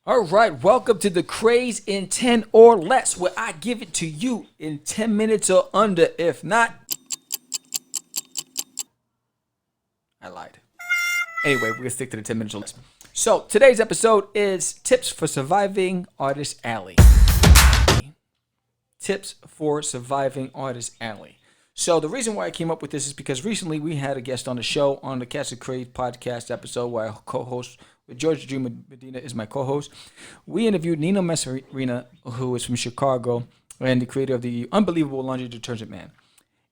All right, welcome to the Craze in 10 or less, where I give it to you in 10 minutes or under. If not, I lied. Anyway, we're going to stick to the 10 minutes or less. So, today's episode is Tips for Surviving Artist Alley. Tips for Surviving Artist Alley. So, the reason why I came up with this is because recently we had a guest on the show on the Cast of Craze podcast episode where I co host with George Dream Medina is my co-host. We interviewed Nino Masserina, who is from Chicago and the creator of the Unbelievable Laundry Detergent Man.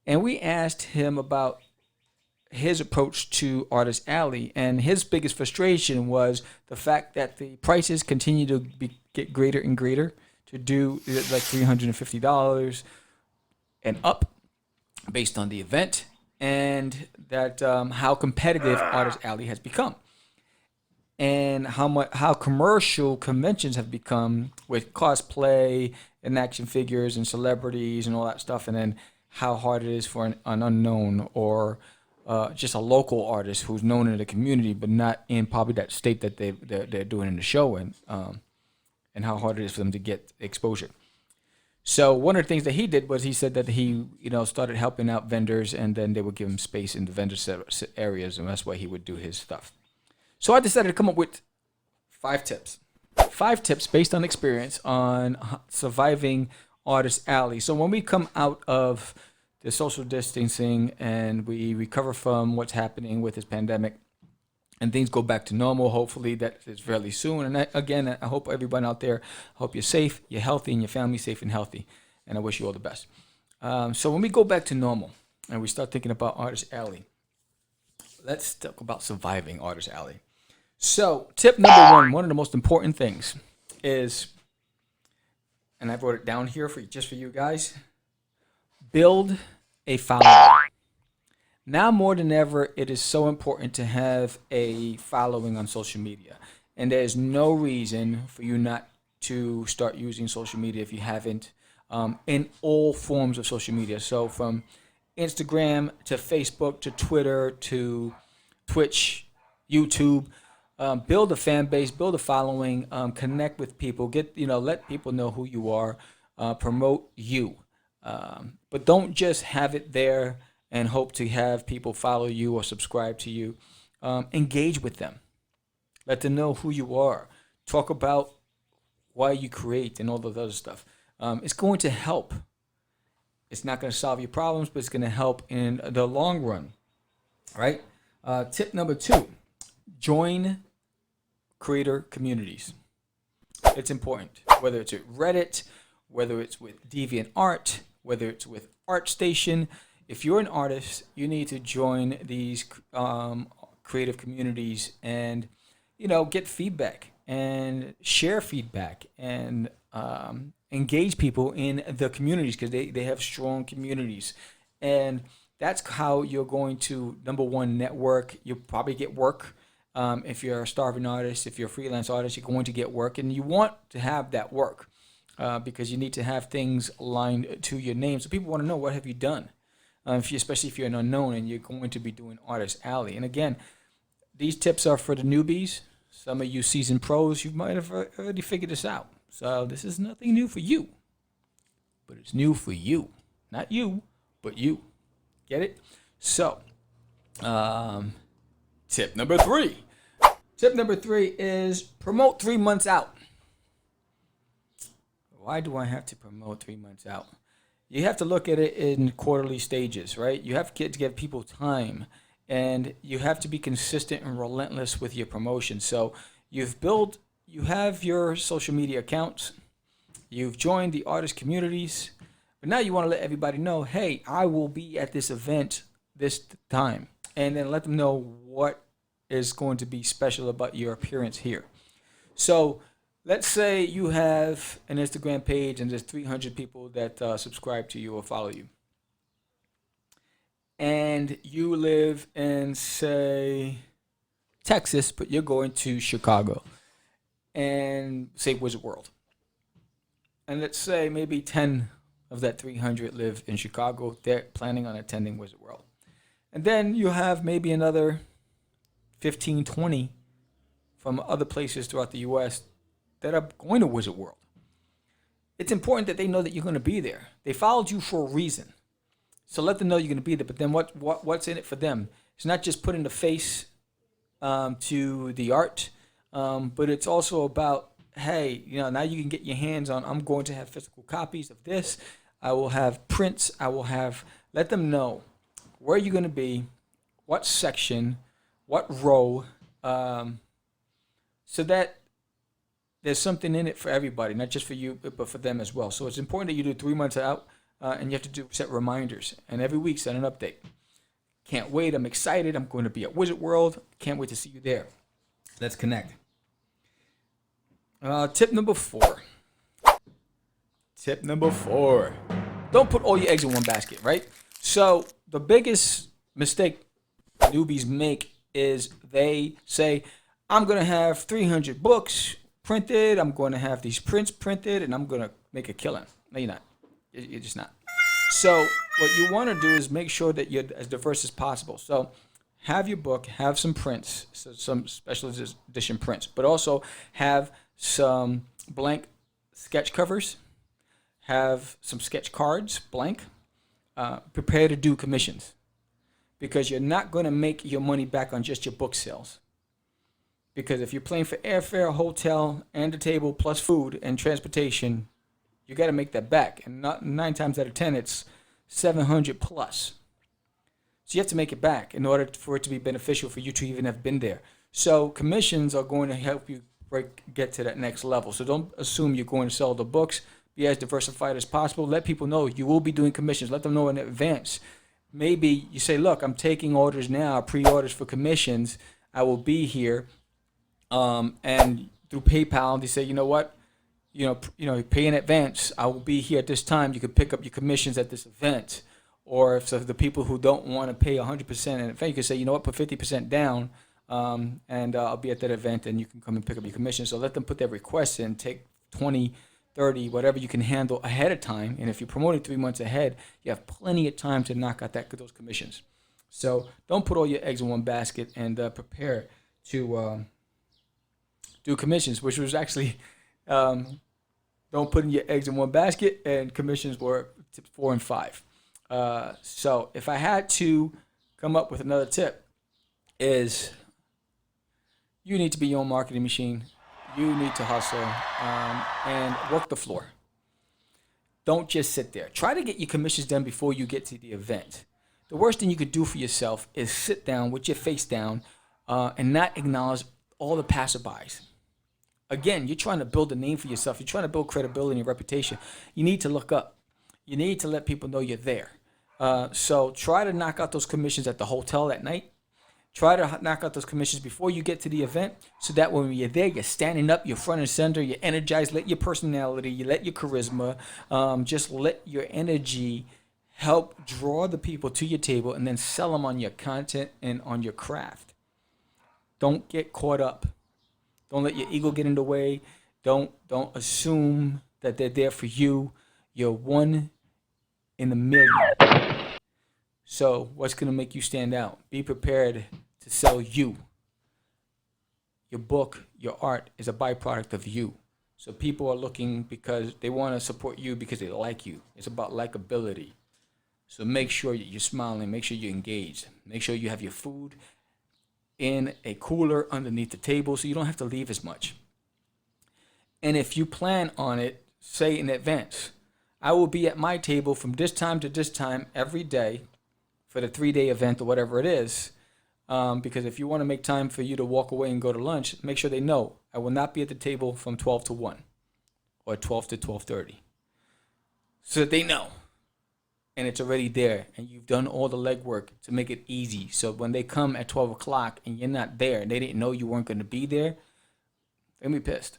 And we asked him about his approach to Artist Alley, and his biggest frustration was the fact that the prices continue to get greater and greater to do like $350 and up based on the event, and that how competitive Artist Alley has become, and how commercial conventions have become with cosplay and action figures and celebrities and all that stuff, and then how hard it is for an unknown or just a local artist who's known in the community but not in probably that state that they're doing in the show, and how hard it is for them to get exposure. So one of the things that he did was he said that he started helping out vendors, and then they would give him space in the vendor areas, and that's why he would do his stuff. So I decided to come up with 5 tips. 5 tips based on experience on surviving Artist Alley. So when we come out of the social distancing and we recover from what's happening with this pandemic and things go back to normal, hopefully that is fairly soon. And I hope everyone out there, I hope you're safe, you're healthy, and your family's safe and healthy. And I wish you all the best. So when we go back to normal and we start thinking about Artist Alley, let's talk about surviving Artist Alley. So, tip number one of the most important things is, and I wrote it down here just for you guys, build a following. Now more than ever, it is so important to have a following on social media. And there's no reason for you not to start using social media if you haven't, in all forms of social media. So from Instagram to Facebook to Twitter to Twitch, YouTube. Build a fan base, build a following, connect with people, let people know who you are, promote you. But don't just have it there and hope to have people follow you or subscribe to you. Engage with them. Let them know who you are. Talk about why you create and all of the other stuff. It's going to help. It's not going to solve your problems, but it's going to help in the long run. All right? Tip number 2, join creator communities. It's important, whether it's at Reddit, whether it's with Deviant Art, whether it's with ArtStation. If you're an artist, you need to join these creative communities and get feedback and share feedback and engage people in the communities, because they have strong communities, and that's how you're going to, number one, network. You'll probably get work. If you're a starving artist, if you're a freelance artist, you're going to get work, and you want to have that work because you need to have things aligned to your name. So people want to know, what have you done? Especially if you're an unknown and you're going to be doing Artist Alley. And again, these tips are for the newbies. Some of you seasoned pros, you might have already figured this out. So this is nothing new for you, but it's new for you. Not you, but you. Get it? So, tip number 3. Tip number 3 is promote 3 months out. Why do I have to promote 3 months out? You have to look at it in quarterly stages, right? You have to give people time, and you have to be consistent and relentless with your promotion. So you have your social media accounts, you've joined the artist communities, but now you want to let everybody know, hey, I will be at this event this time, and then let them know what is going to be special about your appearance here. So let's say you have an Instagram page and there's 300 people that subscribe to you or follow you. And you live in, say, Texas, but you're going to Chicago and say Wizard World. And let's say maybe 10 of that 300 live in Chicago. They're planning on attending Wizard World. And then you have maybe another 15, 20 from other places throughout the U.S. that are going to Wizard World. It's important that they know that you're going to be there. They followed you for a reason. So let them know you're going to be there. But then what's in it for them? It's not just putting the face to the art, but it's also about, hey, now you can get your hands on, I'm going to have physical copies of this. I will have prints. Let them know where you're going to be, what section, what row, so that there's something in it for everybody, not just for you, but for them as well. So it's important that you do 3 months out, and you have to set reminders. And every week, set an update. Can't wait. I'm excited. I'm going to be at Wizard World. Can't wait to see you there. Let's connect. Tip number 4. Don't put all your eggs in one basket, right? So the biggest mistake newbies make is they say, I'm going to have 300 books printed. I'm going to have these prints printed, and I'm going to make a killing. No, you're not. You're just not. So what you want to do is make sure that you're as diverse as possible. So have your book, have some prints, so some special edition prints, but also have some blank sketch covers, have some sketch cards, blank. Prepare to do commissions, because you're not going to make your money back on just your book sales. Because if you're paying for airfare, hotel, and the table, plus food and transportation, you got to make that back. And not 9 times out of 10, it's 700 plus. So you have to make it back in order for it to be beneficial for you to even have been there. So commissions are going to help you get to that next level. So don't assume you're going to sell the books. Be as diversified as possible. Let people know you will be doing commissions. Let them know in advance. Maybe you say, look, I'm taking orders now, pre-orders for commissions. I will be here. And through PayPal, they say, you know what? Pay in advance. I will be here at this time. You can pick up your commissions at this event. Or if the people who don't want to pay 100% in advance, you can say, you know what, put 50% down, and I'll be at that event, and you can come and pick up your commission. So let them put their requests in. Take 20, 30, whatever you can handle ahead of time. And if you're promoting 3 months ahead, you have plenty of time to knock out those commissions. So don't put all your eggs in one basket, and prepare to do commissions, which was actually don't put in your eggs in one basket, and commissions were tips 4 and 5. So if I had to come up with another tip, is you need to be your own marketing machine. You need to hustle and work the floor. Don't just sit there. Try to get your commissions done before you get to the event. The worst thing you could do for yourself is sit down with your face down and not acknowledge all the passerbys. Again, you're trying to build a name for yourself. You're trying to build credibility and reputation. You need to look up. You need to let people know you're there. So try to knock out those commissions at the hotel at night. Try to knock out those commissions before you get to the event, so that when you're there, you're standing up, you're front and center, you're energized. Let your personality, you let your charisma, just let your energy help draw the people to your table, and then sell them on your content and on your craft. Don't get caught up. Don't let your ego get in the way. Don't assume that they're there for you. You're one in a million. So what's going to make you stand out? Be prepared to sell you. Your book, your art is a byproduct of you. So people are looking because they want to support you because they like you. It's about likability. So make sure you're smiling. Make sure you're engaged. Make sure you have your food in a cooler underneath the table so you don't have to leave as much. And if you plan on it, say in advance, I will be at my table from this time to this time every day for the 3-day event or whatever it is. Because if you want to make time for you to walk away and go to lunch, make sure they know I will not be at the table from 12 to 1 or 12 to 12:30. So that they know. And it's already there. And you've done all the legwork to make it easy. So when they come at 12 o'clock and you're not there and they didn't know you weren't going to be there, they're going to be pissed.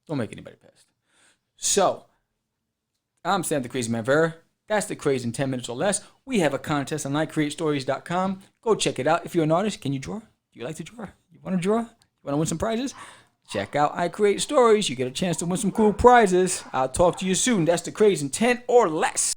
Don't make anybody pissed. So, I'm Sam the Crazy Man Vera. That's the Craze in 10 minutes or less. We have a contest on iCreateStories.com. Go check it out. If you're an artist, can you draw? Do you like to draw? You want to draw? You want to win some prizes? Check out I Create Stories. You get a chance to win some cool prizes. I'll talk to you soon. That's the Craze in 10 or less.